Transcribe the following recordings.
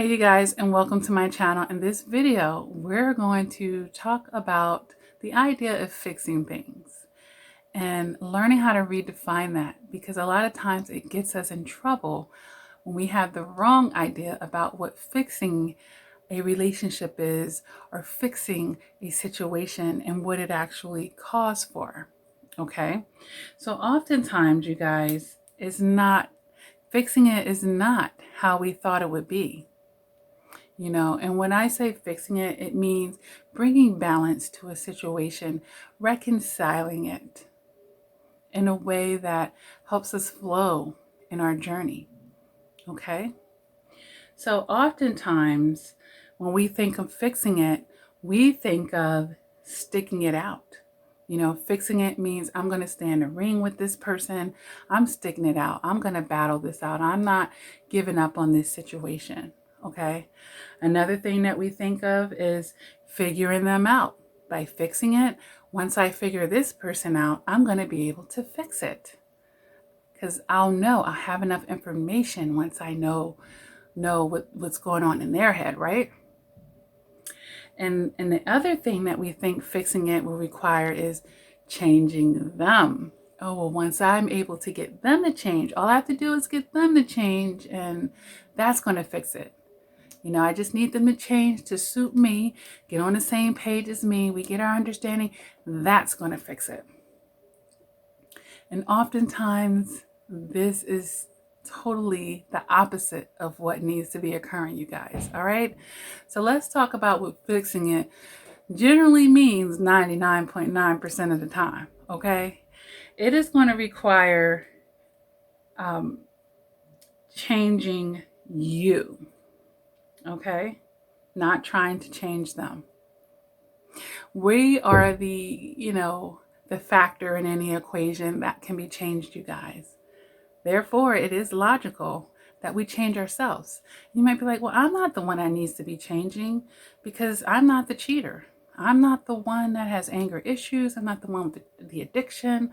Hey you guys, and welcome to my channel. In this video, we're going to talk about the idea of fixing things and learning how to redefine that, because a lot of times it gets us in trouble when we have the wrong idea about what fixing a relationship is or fixing a situation and what it actually calls for. Okay, so oftentimes, you guys, fixing it is not how we thought it would be. And when I say fixing it, it means bringing balance to a situation, reconciling it in a way that helps us flow in our journey. Okay? So oftentimes, when we think of fixing it, we think of sticking it out. Fixing it means I'm going to stay in the ring with this person. I'm sticking it out. I'm going to battle this out. I'm not giving up on this situation. Okay. Another thing that we think of is figuring them out. By fixing it, once I figure this person out, I'm going to be able to fix it. Because I'll have enough information once I know what's going on in their head, right? And the other thing that we think fixing it will require is changing them. Oh, well, once I'm able to get them to change, all I have to do is get them to change, and that's going to fix it. I just need them to change to suit me, get on the same page as me. We get our understanding. That's going to fix it. And oftentimes, this is totally the opposite of what needs to be occurring, you guys. All right. So let's talk about what fixing it generally means 99.9% of the time. Okay. It is going to require changing you. Okay. Not trying to change them. We are the factor in any equation that can be changed, you guys. Therefore, it is logical that we change ourselves. You might be like, well, I'm not the one that needs to be changing because I'm not the cheater. I'm not the one that has anger issues. I'm not the one with the addiction.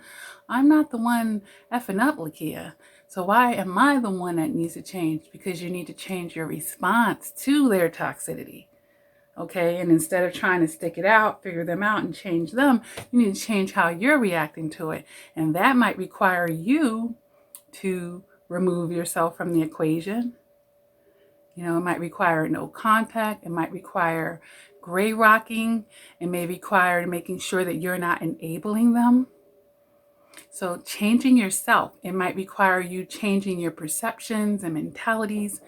I'm not the one effing up, Lakia. So why am I the one that needs to change? Because you need to change your response to their toxicity. Okay, and instead of trying to stick it out, figure them out, and change them, you need to change how you're reacting to it. And that might require you to remove yourself from the equation. It might require no contact. It might require gray rocking. It may require making sure that you're not enabling them. So changing yourself, it might require you changing your perceptions and mentalities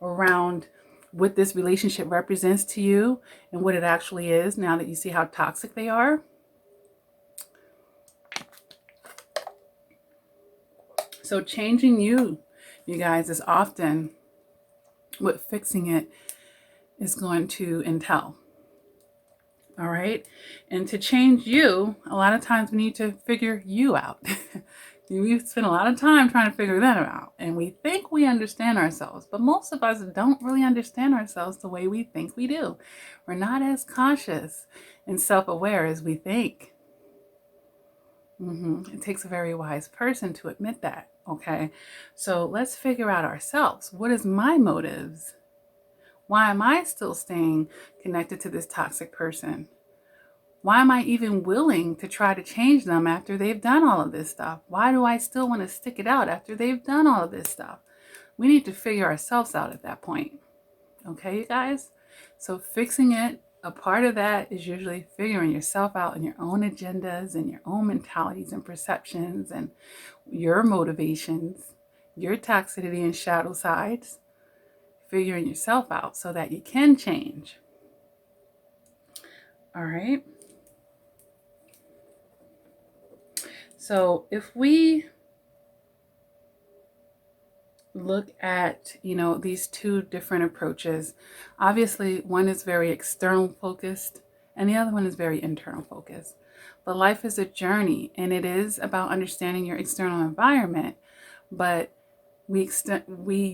around what this relationship represents to you and what it actually is now that you see how toxic they are. So changing you guys, is often what fixing it is going to entail. All right. And to change you, a lot of times we need to figure you out. We spend a lot of time trying to figure them out. And we think we understand ourselves, but most of us don't really understand ourselves the way we think we do. We're not as conscious and self-aware as we think. It takes a very wise person to admit that. Okay, so let's figure out ourselves. What is my motives? Why am I still staying connected to this toxic person? Why am I even willing to try to change them after they've done all of this stuff? Why do I still want to stick it out after they've done all of this stuff? We need to figure ourselves out at that point. Okay, you guys? So fixing it, a part of that is usually figuring yourself out and your own agendas and your own mentalities and perceptions and your motivations, your toxicity and shadow sides, figuring yourself out so that you can change. All right. So if we look at, these two different approaches, obviously one is very external focused and the other one is very internal focused. But life is a journey, and it is about understanding your external environment. But we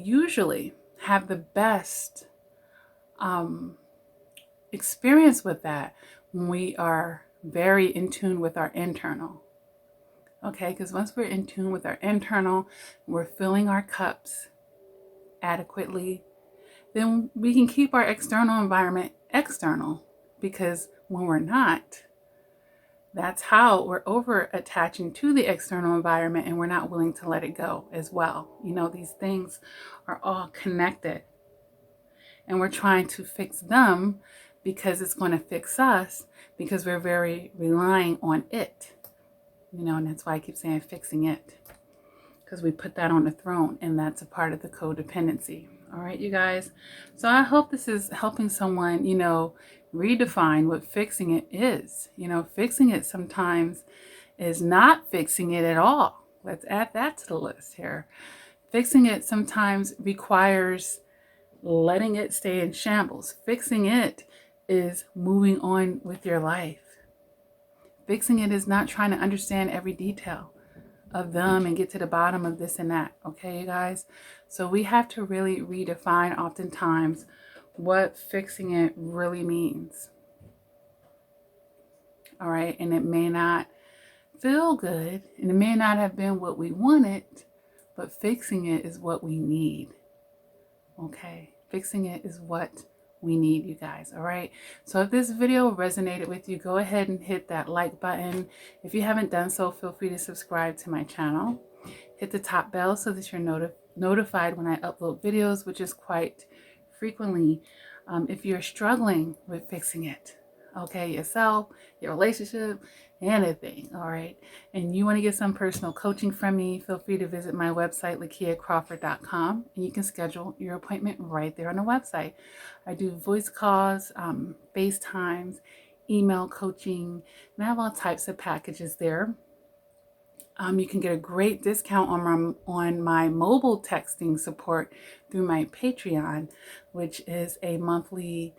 usually have the best experience with that when we are very in tune with our internal. Okay, because once we're in tune with our internal, we're filling our cups adequately, then we can keep our external environment external, because when we're not, that's how we're over attaching to the external environment and we're not willing to let it go as well. You know, these things are all connected and we're trying to fix them because it's going to fix us, because we're very relying on it. You know, and that's why I keep saying fixing it, because we put that on the throne, and that's a part of the codependency. All right, you guys. So I hope this is helping someone, you know, redefine what fixing it is. You know, fixing it sometimes is not fixing it at all. Let's add that to the list here. Fixing it sometimes requires letting it stay in shambles. Fixing it is moving on with your life. Fixing it is not trying to understand every detail of them and get to the bottom of this and that. Okay, you guys? So we have to really redefine oftentimes what fixing it really means. All right, and it may not feel good, and it may not have been what we wanted, but fixing it is what we need. Okay, fixing it is what we need, you guys. All right, so if this video resonated with you, go ahead and hit that like button. If you haven't done so, feel free to subscribe to my channel. Hit the top bell so that you're notified when I upload videos, which is quite frequently. If you're struggling with fixing it, okay, yourself, your relationship, anything, all right, and you want to get some personal coaching from me, feel free to visit my website, lakiacrawford.com, and you can schedule your appointment right there on the website. I do voice calls, FaceTimes, email coaching, and I have all types of packages there. You can get a great discount on my mobile texting support through my Patreon, which is a monthly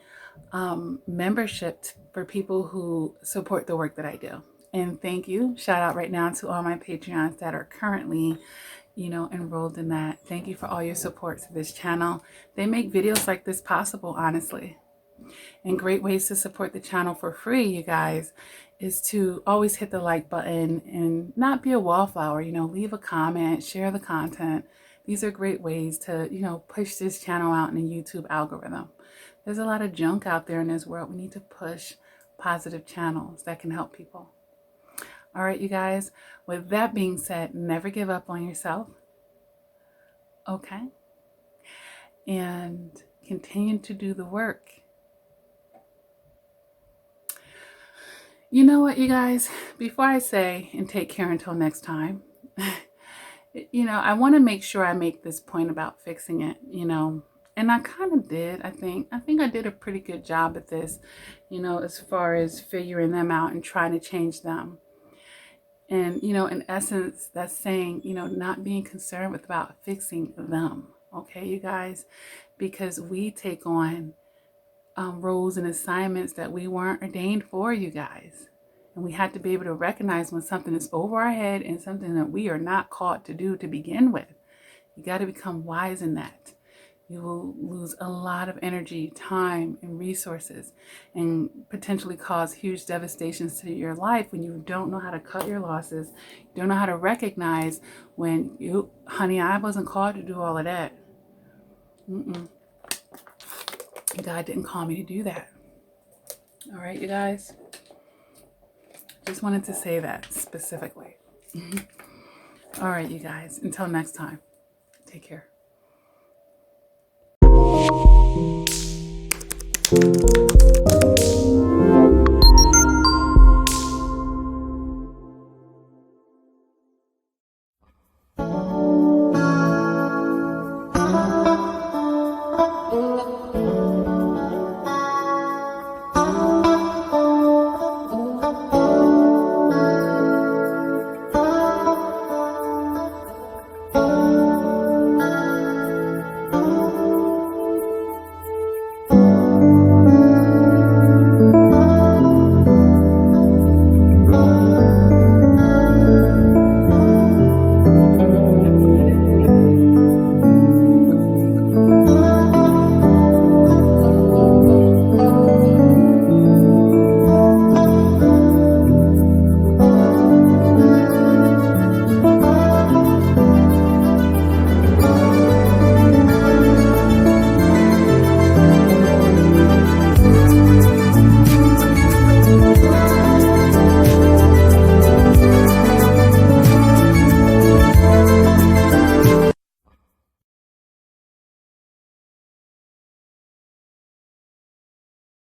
membership for people who support the work that I do. And thank you. Shout out right now to all my Patreons that are currently, you know, enrolled in that. Thank you for all your support to this channel. They make videos like this possible, honestly. And great ways to support the channel for free, you guys, is to always hit the like button and not be a wallflower. You know, leave a comment, share the content. These are great ways to, you know, push this channel out in the YouTube algorithm. There's a lot of junk out there in this world. We need to push positive channels that can help people. All right, you guys, with that being said, never give up on yourself. Okay? And continue to do the work. You know what, you guys, before I say and take care until next time, you know, I want to make sure I make this point about fixing it, you know, and I kind of did. I think I did a pretty good job at this, you know, as far as figuring them out and trying to change them. And, you know, in essence, that's saying, you know, not being concerned with about fixing them. Okay, you guys, because we take on roles and assignments that we weren't ordained for, you guys. And we have to be able to recognize when something is over our head and something that we are not called to do to begin with. You got to become wise in that. You will lose a lot of energy, time, and resources, and potentially cause huge devastations to your life when you don't know how to cut your losses. You don't know how to recognize when you, honey, I wasn't called to do all of that. God didn't call me to do that. All right, you guys. Just wanted to say that specifically. All right, you guys. Until next time. Take care.